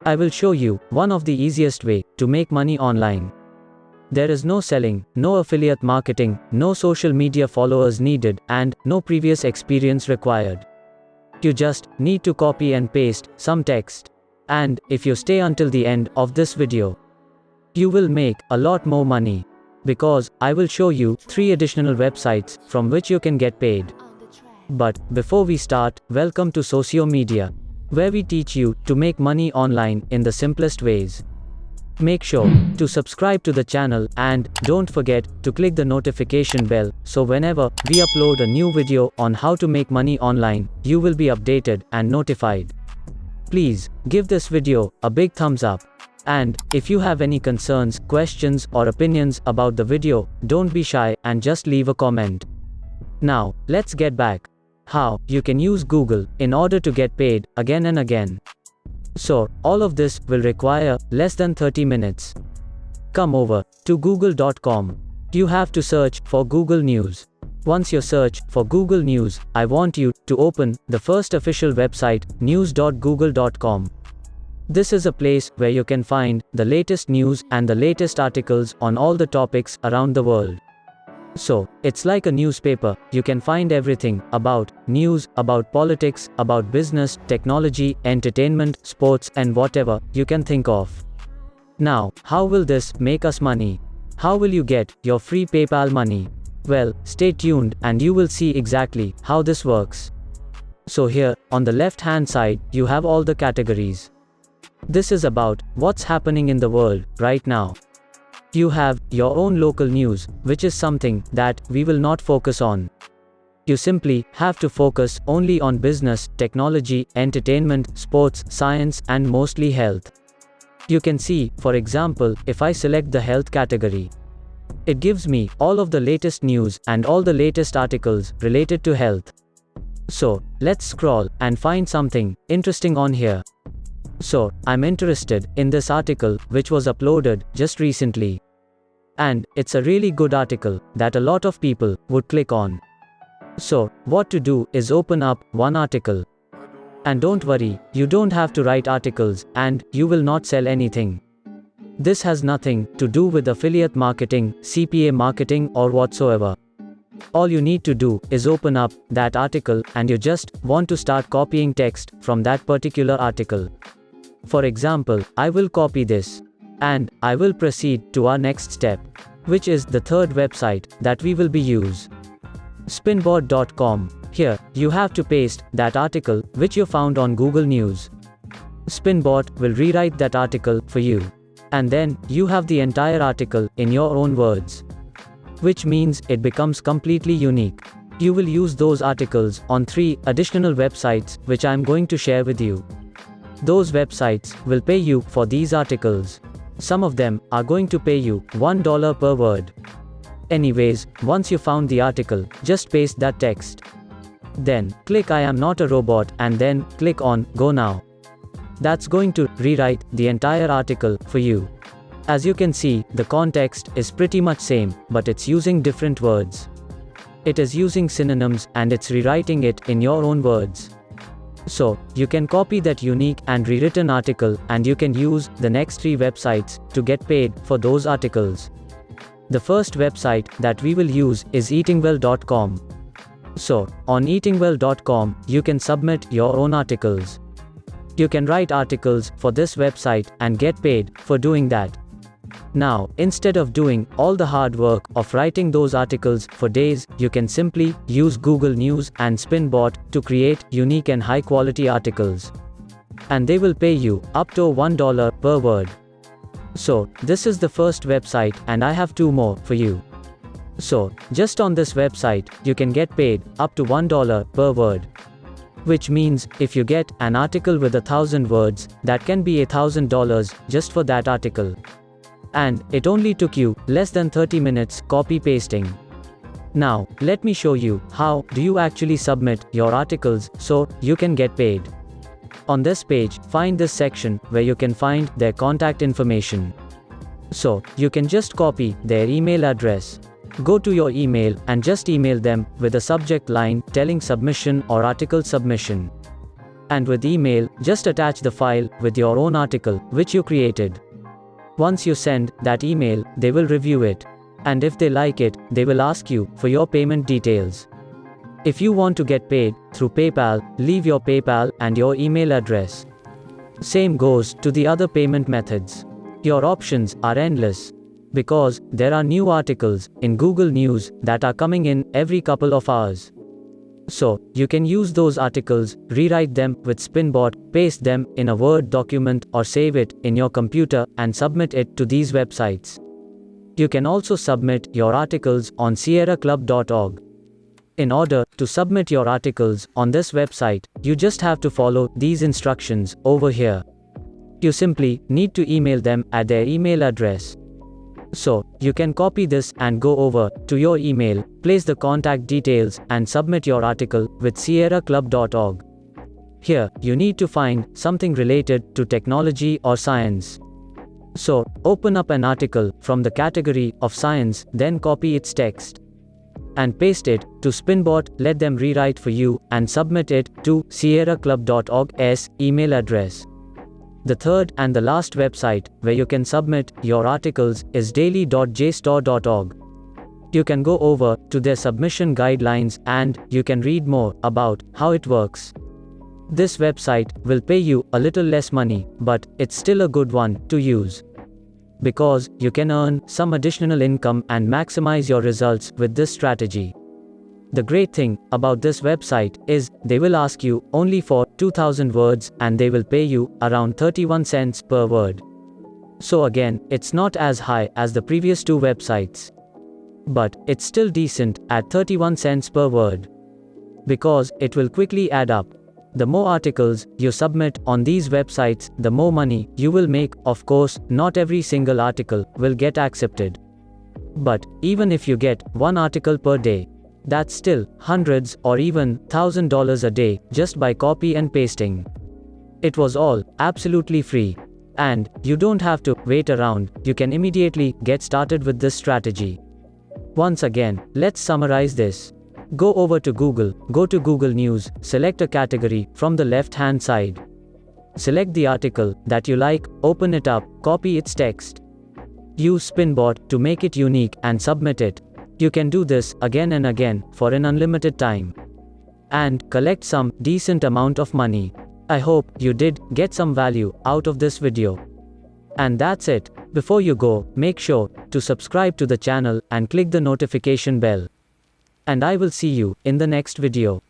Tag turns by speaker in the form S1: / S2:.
S1: I will show you one of the easiest way to make money online. There is no selling, no affiliate marketing, no social media followers needed, and no previous experience required. You just need to copy and paste some text. And if you stay until the end of this video, you will make a lot more money. Because I will show you 3 additional websites from which you can get paid. But before we start, welcome to Sociio Media, where we teach you to make money online in the simplest ways. Make sure to subscribe to the channel and don't forget to click the notification bell so whenever we upload a new video on how to make money online, you will be updated and notified. Please give this video a big thumbs up. And if you have any concerns, questions or opinions about the video, don't be shy and just leave a comment. Now, let's get back. How you can use Google in order to get paid again and again. So, all of this will require less than 30 minutes. Come over to google.com. You have to search for Google News. Once you search for Google News, I want you to open the first official website, news.google.com. This is a place where you can find the latest news and the latest articles on all the topics around the world. So, it's like a newspaper. You can find everything about news, about politics, about business, technology, entertainment, sports, and whatever you can think of. Now, how will this make us money? How will you get your free PayPal money? Well, stay tuned and you will see exactly how this works. So here, on the left-hand side, you have all the categories. This is about what's happening in the world right now. You have your own local news, which is something that we will not focus on. You simply have to focus only on business, technology, entertainment, sports, science, and mostly health. You can see, for example, if I select the health category, it gives me all of the latest news and all the latest articles related to health. So, let's scroll and find something interesting on here. So, I'm interested in this article which was uploaded just recently. And it's a really good article that a lot of people would click on. So, what to do is open up one article. And don't worry, you don't have to write articles and you will not sell anything. This has nothing to do with affiliate marketing, CPA marketing or whatsoever. All you need to do is open up that article and you just want to start copying text from that particular article. For example, I will copy this. And I will proceed to our next step, which is the third website that we will be use. Spinbot.com. Here, you have to paste that article which you found on Google News. Spinbot will rewrite that article for you. And then, you have the entire article in your own words. Which means it becomes completely unique. You will use those articles on 3 additional websites which I am going to share with you. Those websites will pay you for these articles. Some of them are going to pay you $1 per word. Anyways, once you found the article, just paste that text. Then, click I am not a robot and then click on Go Now. That's going to rewrite the entire article for you. As you can see, the context is pretty much same, but it's using different words. It is using synonyms and it's rewriting it in your own words. So, you can copy that unique and rewritten article and you can use the next 3 websites to get paid for those articles. The first website that we will use is eatingwell.com. So, on eatingwell.com, you can submit your own articles. You can write articles for this website and get paid for doing that. Now, instead of doing all the hard work of writing those articles for days, you can simply use Google News and Spinbot to create unique and high quality articles. And they will pay you up to $1 per word. So, this is the first website and I have 2 more for you. So, just on this website, you can get paid up to $1 per word. Which means, if you get an article with 1,000 words, that can be $1,000 just for that article. And it only took you less than 30 minutes copy pasting. Now, let me show you how do you actually submit your articles so you can get paid. On this page, find this section where you can find their contact information. So, you can just copy their email address. Go to your email and just email them with a subject line telling submission or article submission. And with email, just attach the file with your own article, which you created. Once you send that email, they will review it. And if they like it, they will ask you for your payment details. If you want to get paid through PayPal, leave your PayPal and your email address. Same goes to the other payment methods. Your options are endless. Because there are new articles in Google News that are coming in every couple of hours. So, you can use those articles, rewrite them with Spinbot, paste them in a Word document or save it in your computer and submit it to these websites. You can also submit your articles on sierraclub.org. In order to submit your articles on this website, you just have to follow these instructions over here. You simply need to email them at their email address. So, you can copy this and go over to your email, place the contact details, and submit your article with sierraclub.org. Here, you need to find something related to technology or science. So, open up an article from the category of science, then copy its text and paste it to Spinbot, let them rewrite for you, and submit it to sierraclub.org's email address. The third and the last website where you can submit your articles is daily.jstor.org. You can go over to their submission guidelines and you can read more about how it works. This website will pay you a little less money, but it's still a good one to use. Because you can earn some additional income and maximize your results with this strategy. The great thing about this website is they will ask you only for 2000 words and they will pay you around 31 cents per word. So again, it's not as high as the previous two websites. But it's still decent at 31 cents per word. Because it will quickly add up. The more articles you submit on these websites, the more money you will make. Of course, not every single article will get accepted. But even if you get one article per day, that's still hundreds or even $1,000 a day just by copy and pasting. It was all absolutely free. And you don't have to wait around, you can immediately get started with this strategy. Once again, let's summarize this. Go over to Google, go to Google News, select a category from the left-hand side. Select the article that you like, open it up, copy its text. Use Spinbot to make it unique and submit it. You can do this again and again for an unlimited time. And collect some decent amount of money. I hope you did get some value out of this video. And that's it. Before you go, make sure to subscribe to the channel and click the notification bell. And I will see you in the next video.